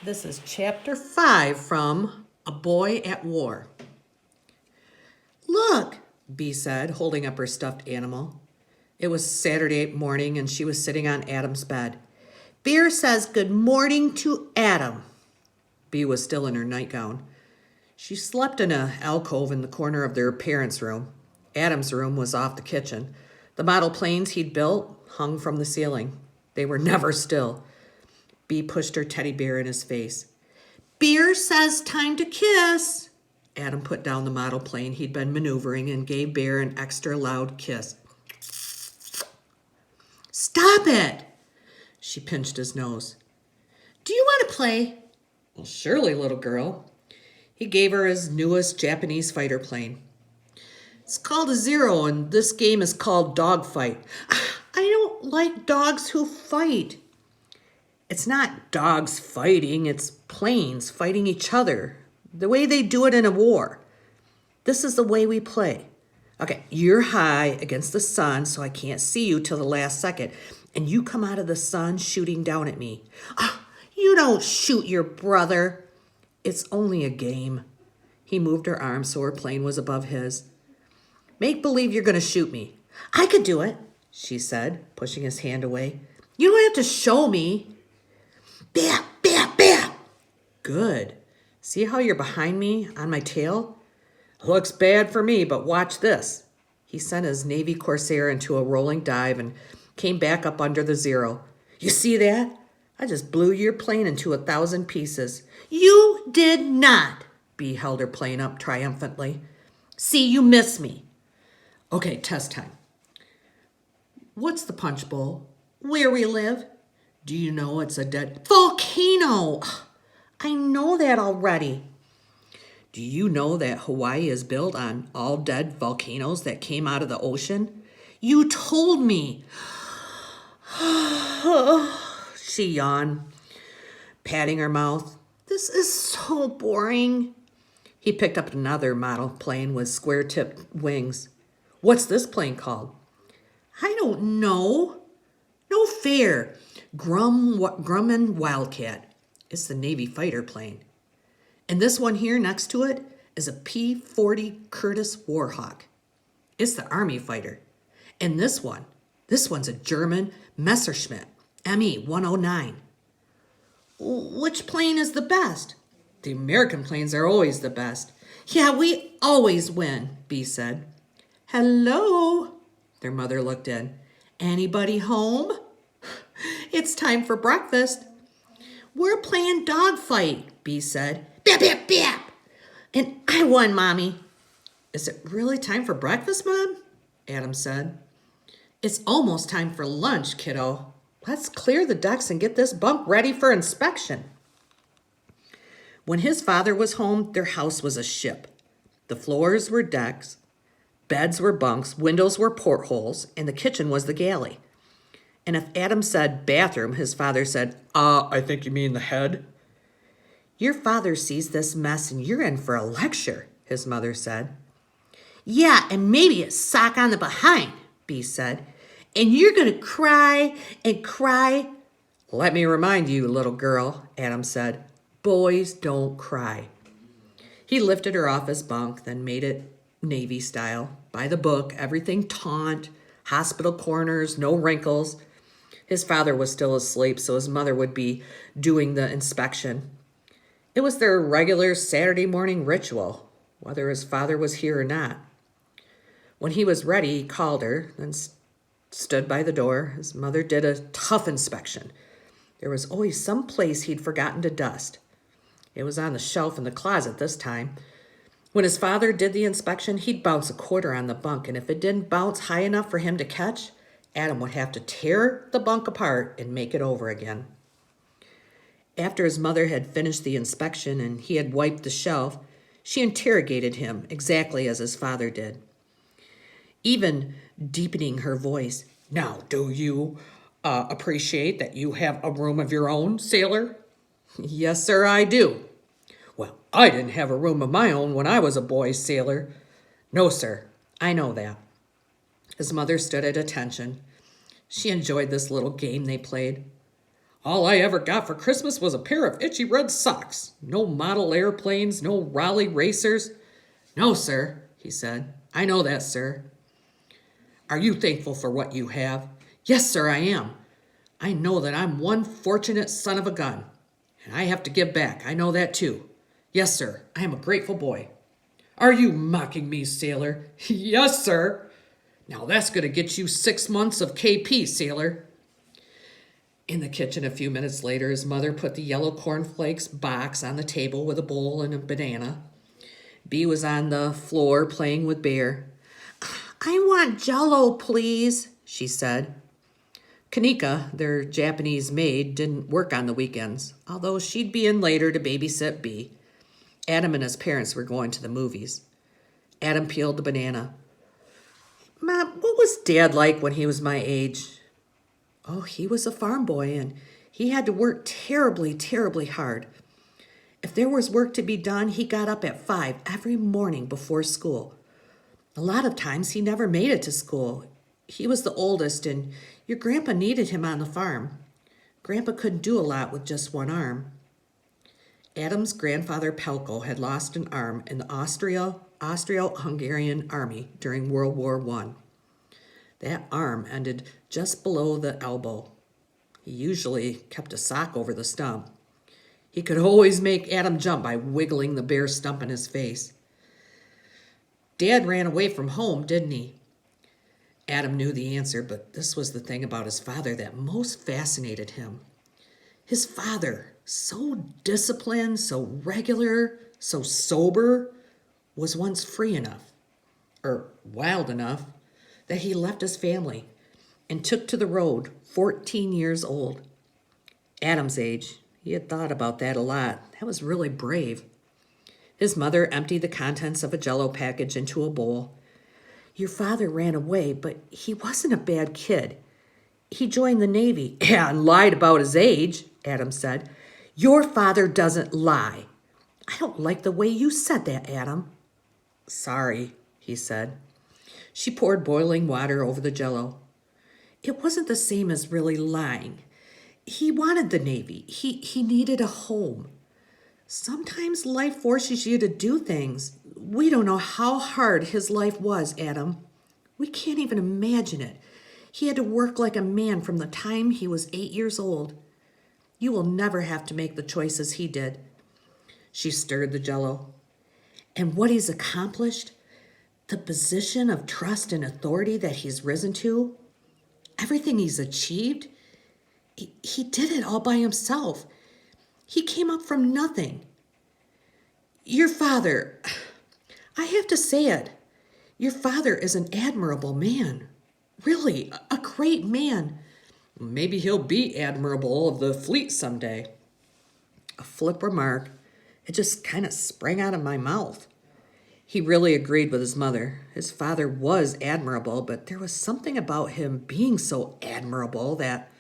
This is chapter 5 from A Boy at War. Look, Bee said, holding up her stuffed animal. It was Saturday morning and she was sitting on Adam's bed. Bear says good morning to Adam. Bee was still in her nightgown. She slept in an alcove in the corner of their parents' room. Adam's room was off the kitchen. The model planes he'd built hung from the ceiling. They were never still. Bee pushed her teddy bear in his face. Bear says time to kiss. Adam put down the model plane he'd been maneuvering and gave Bear an extra loud kiss. Stop it! She pinched his nose. Do you want to play? Well, surely, little girl. He gave her his newest Japanese fighter plane. It's called a Zero, and this game is called Dogfight. I don't like dogs who fight. It's not dogs fighting, it's planes fighting each other, the way they do it in a war. This is the way we play. Okay, you're high against the sun, so I can't see you till the last second, and you come out of the sun shooting down at me. You don't shoot your brother. It's only a game. He moved her arm so her plane was above his. Make believe you're going to shoot me. I could do it, she said, pushing his hand away. You don't have to show me. Bam, bam, bam. Good. See how you're behind me on my tail? Looks bad for me, but watch this. He sent his Navy Corsair into a rolling dive and came back up under the Zero. You see that? I just blew your plane into 1,000 pieces. You did not. Bee held her plane up triumphantly. See, you miss me. Okay, test time. What's the punch bowl? Where we live? Do you know it's a dead volcano? I know that already. Do you know that Hawaii is built on all dead volcanoes that came out of the ocean? You told me. She yawned, patting her mouth. This is so boring. He picked up another model plane with square-tipped wings. What's this plane called? I don't know. No fair. Grumman Wildcat. It's the Navy fighter plane. And this one here next to it is a P-40 Curtiss Warhawk. It's the Army fighter. And this one's a German Messerschmitt Me-109. Which plane is the best? The American planes are always the best. Yeah, we always win, Bee said. Hello? Their mother looked in. Anybody home? It's time for breakfast. We're playing dogfight, Bee said. Bap, bap, bap. And I won, Mommy. Is it really time for breakfast, Mom? Adam said. It's almost time for lunch, kiddo. Let's clear the decks and get this bunk ready for inspection. When his father was home, their house was a ship. The floors were decks, beds were bunks, windows were portholes, and the kitchen was the galley. And if Adam said bathroom, his father said, I think you mean the head. Your father sees this mess and you're in for a lecture, his mother said. Yeah, and maybe a sock on the behind, Bee said. And you're going to cry and cry. Let me remind you, little girl, Adam said. Boys don't cry. He lifted her off his bunk, then made it Navy style. By the book, everything taut, hospital corners, no wrinkles. His father was still asleep, so his mother would be doing the inspection. It was their regular Saturday morning ritual, whether his father was here or not. When he was ready, he called her, then stood by the door. His mother did a tough inspection. There was always some place he'd forgotten to dust. It was on the shelf in the closet this time. When his father did the inspection, he'd bounce a quarter on the bunk, and if it didn't bounce high enough for him to catch, Adam would have to tear the bunk apart and make it over again. After his mother had finished the inspection and he had wiped the shelf, she interrogated him exactly as his father did, even deepening her voice. Now, do you appreciate that you have a room of your own, sailor? Yes, sir, I do. Well, I didn't have a room of my own when I was a boy, sailor. No, sir, I know that. His mother stood at attention. She enjoyed this little game they played. All I ever got for Christmas was a pair of itchy red socks. No model airplanes, no Raleigh racers. No, sir, he said. I know that, sir. Are you thankful for what you have? Yes, sir, I am. I know that I'm one fortunate son of a gun. And I have to give back. I know that too. Yes, sir, I am a grateful boy. Are you mocking me, sailor? Yes, sir. Now that's going to get you 6 months of KP, sailor. In the kitchen a few minutes later, his mother put the yellow cornflakes box on the table with a bowl and a banana. Bee was on the floor playing with Bear. I want Jell-O, please, she said. Kanika, their Japanese maid, didn't work on the weekends, although she'd be in later to babysit Bee. Adam and his parents were going to the movies. Adam peeled the banana. Mom, what was Dad like when he was my age? Oh, he was a farm boy, and he had to work terribly, terribly hard. If there was work to be done, he got up at 5 every morning before school. A lot of times he never made it to school. He was the oldest, and your grandpa needed him on the farm. Grandpa couldn't do a lot with just one arm. Adam's grandfather Pelko had lost an arm in the Austro-Hungarian army during World War I. That arm ended just below the elbow. He usually kept a sock over the stump. He could always make Adam jump by wiggling the bare stump in his face. Dad ran away from home, didn't he? Adam knew the answer, but this was the thing about his father that most fascinated him. His father, so disciplined, so regular, so sober, was once free enough, or wild enough, that he left his family and took to the road, 14 years old. Adam's age, he had thought about that a lot. That was really brave. His mother emptied the contents of a Jell-O package into a bowl. Your father ran away, but he wasn't a bad kid. He joined the Navy. Yeah, and lied about his age, Adam said. Your father doesn't lie. I don't like the way you said that, Adam. Sorry, he said. She poured boiling water over the Jell-O. It wasn't the same as really lying. He wanted the Navy. He needed a home. Sometimes life forces you to do things. We don't know how hard his life was, Adam. We can't even imagine it. He had to work like a man from the time he was 8 years old. You will never have to make the choices he did. She stirred the Jell-O. And what he's accomplished, the position of trust and authority that he's risen to, everything he's achieved, he did it all by himself. He came up from nothing. Your father, I have to say it, your father is an admirable man. Really, a great man. Maybe he'll be admiral of the fleet someday. A flip remark, it just kind of sprang out of my mouth. He really agreed with his mother. His father was admirable, but there was something about him being so admirable that,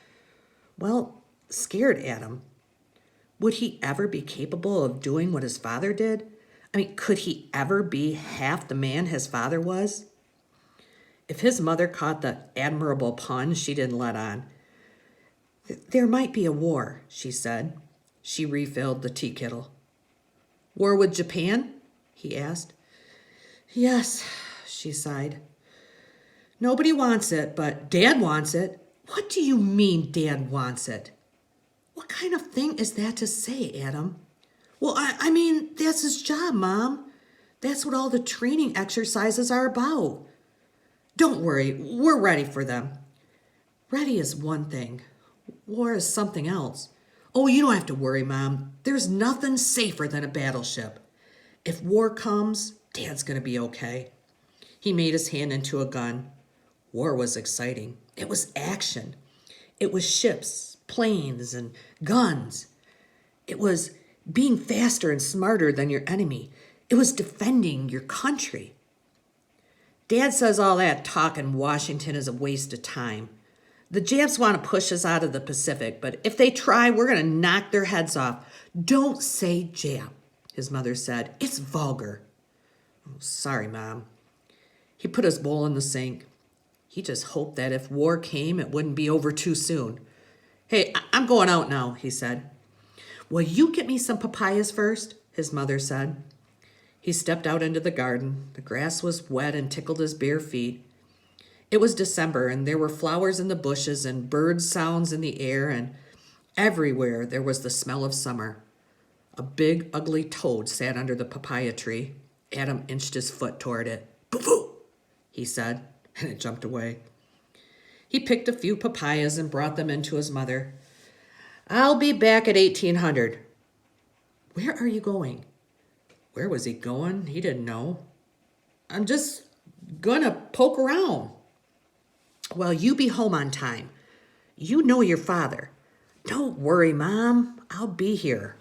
well, scared Adam. Would he ever be capable of doing what his father did? I mean, could he ever be half the man his father was? If his mother caught the admirable pun, she didn't let on. There might be a war, she said. She refilled the tea kettle. War with Japan? He asked. Yes, she sighed. Nobody wants it, but Dad wants it. What do you mean Dad wants it? What kind of thing is that to say, Adam? Well, I mean, that's his job, Mom. That's what all the training exercises are about. Don't worry, we're ready for them. Ready is one thing. War is something else. Oh, you don't have to worry, Mom. There's nothing safer than a battleship. If war comes, Dad's going to be okay. He made his hand into a gun. War was exciting. It was action. It was ships, planes, and guns. It was being faster and smarter than your enemy. It was defending your country. Dad says all that talk in Washington is a waste of time. The Japs want to push us out of the Pacific, but if they try, we're going to knock their heads off. Don't say Jap, his mother said. It's vulgar. Oh, sorry, Mom. He put his bowl in the sink. He just hoped that if war came, it wouldn't be over too soon. Hey, I'm going out now, he said. Will you get me some papayas first? His mother said. He stepped out into the garden. The grass was wet and tickled his bare feet. It was December, and there were flowers in the bushes and bird sounds in the air, and everywhere there was the smell of summer. A big, ugly toad sat under the papaya tree. Adam inched his foot toward it. Boo-boo, he said, and it jumped away. He picked a few papayas and brought them in to his mother. I'll be back at 1800. Where are you going? Where was he going? He didn't know. I'm just gonna poke around. Well, you be home on time. You know your father. Don't worry, Mom. I'll be here.